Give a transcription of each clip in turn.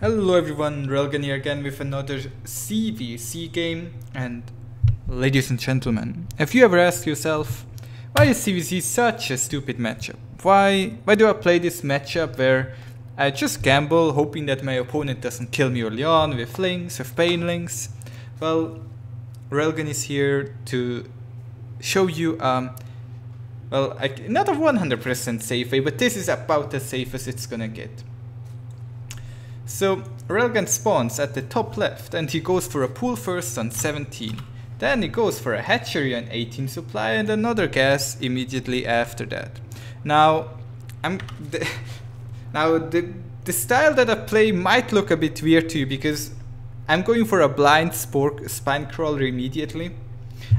Hello everyone, Railgan here again with another ZvZ game. And ladies and gentlemen, have you ever asked yourself, why is ZvZ such a stupid matchup? Why do I play this matchup where I just gamble hoping that my opponent doesn't kill me early on with links, with pain links? Well, Railgan is here to show you not a 100% safe way, but this is about as safe as it's gonna get. So Railgan spawns at the top left and he goes for a pool first on 17. Then he goes for a hatchery on 18 supply and another gas immediately after that. Now, the style that I play might look a bit weird to you because I'm going for a blind spine crawler immediately.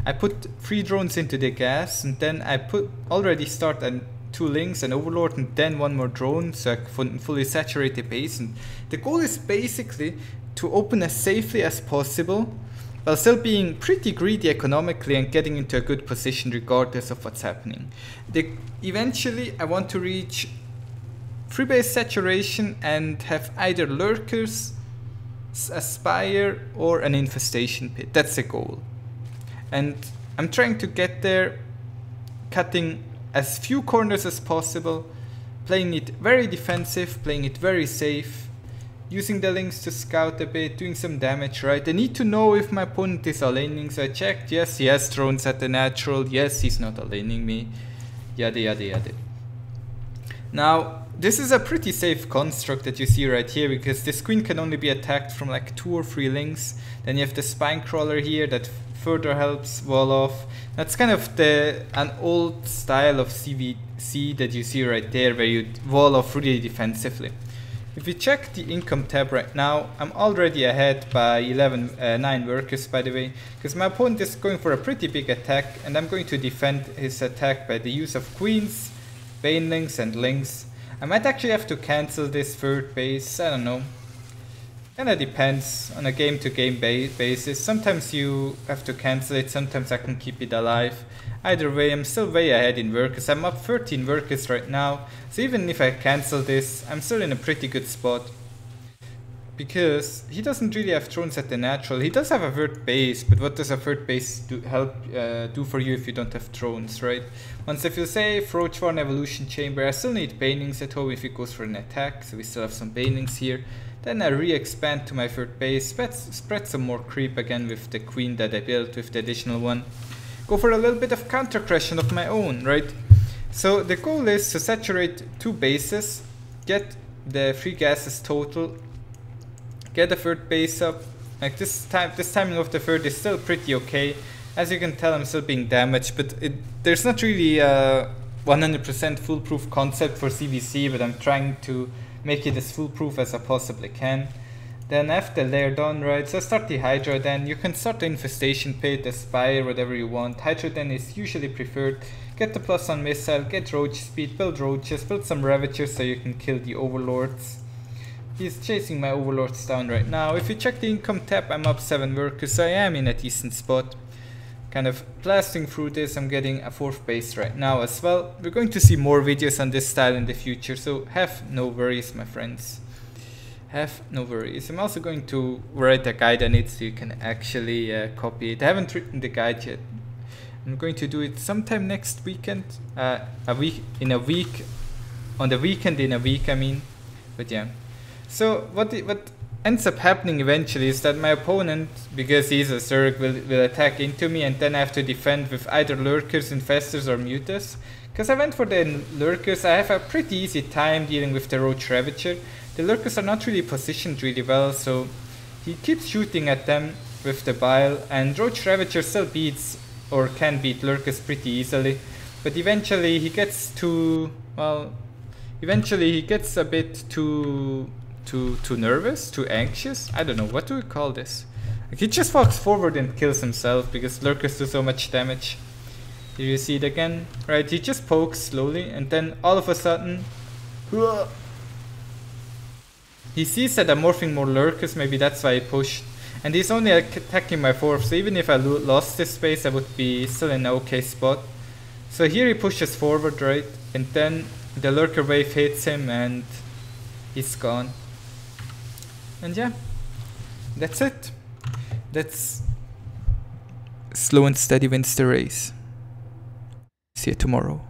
I put 3 drones into the gas and then I already start 2 links, an overlord, and then 1 more drone, so I can fully saturate the base. And the goal is basically to open as safely as possible while still being pretty greedy economically and getting into a good position regardless of what's happening. Eventually I want to reach 3 base saturation and have either lurkers, a spire, or an infestation pit. That's the goal. And I'm trying to get there, cutting as few corners as possible, playing it very defensive, playing it very safe, using the links to scout a bit, doing some damage, right? I need to know if my opponent is laning, so I checked, yes, he has drones at the natural, yes, he's not laning me, yada yada yada. Now, this is a pretty safe construct that you see right here, because this queen can only be attacked from like 2 or 3 links. Then you have the spine crawler here that further helps wall off. That's kind of an old style of ZvZ that you see right there, where you wall off really defensively. If you check the income tab right now, I'm already ahead by 9 workers, by the way, because my opponent is going for a pretty big attack, and I'm going to defend his attack by the use of queens, bane links, and links. I might actually have to cancel this 3rd base, I don't know. Kinda depends on a game-to-game basis. Sometimes you have to cancel it, sometimes I can keep it alive. Either way, I'm still way ahead in workers. I'm up 13 workers right now, so even if I cancel this, I'm still in a pretty good spot. Because he doesn't really have drones at the natural. He does have a 3rd base, but what does a 3rd base do for you if you don't have drones, right? Once I feel safe, Roach Warren Evolution Chamber, I still need banelings at home if he goes for an attack, so we still have some banelings here. Then I re-expand to my 3rd base, spread some more creep again with the queen that I built with the additional one. Go for a little bit of counter aggression of my own, right? So the goal is to saturate 2 bases, get the 3 gases total, get the 3rd base up. Like this timing of the 3rd is still pretty okay. As you can tell, I'm still being damaged, but there's not really a 100% foolproof concept for ZvZ, but I'm trying to make it as foolproof as I possibly can. Then after layer done, right, so I start the Hydra. Then you can start the infestation pit, the spire, whatever you want. Hydra then is usually preferred. Get the plus on missile, get roach speed, build roaches, build some ravagers so you can kill the overlords. He's chasing my overlords down right now. If you check the income tab, I'm up 7 workers, so I am in a decent spot. Kind of blasting through this. I'm getting a 4th base right now as well. We're going to see more videos on this style in the future, so have no worries, my friends. Have no worries. I'm also going to write a guide on it so you can actually copy it. I haven't written the guide yet. I'm going to do it sometime next weekend. On the weekend in a week, I mean. But yeah. So what ends up happening eventually is that my opponent, because he's a Zerg, will attack into me, and then I have to defend with either lurkers, infestors, or mutas. Because I went for the lurkers, I have a pretty easy time dealing with the roach ravager. The lurkers are not really positioned really well, so he keeps shooting at them with the bile, and roach ravager still beats or can beat lurkers pretty easily. But eventually he gets a bit too nervous, too anxious. I don't know, what do we call this? Like, he just walks forward and kills himself because lurkers do so much damage. Here you see it again, right? He just pokes slowly, and then all of a sudden, he sees that I'm morphing more lurkers, maybe that's why he pushed. And he's only attacking my 4th, so even if I lost this space, I would be still in an okay spot. So here he pushes forward, right? And then the lurker wave hits him and he's gone. And yeah, that's it. That's slow and steady wins the race. See you tomorrow.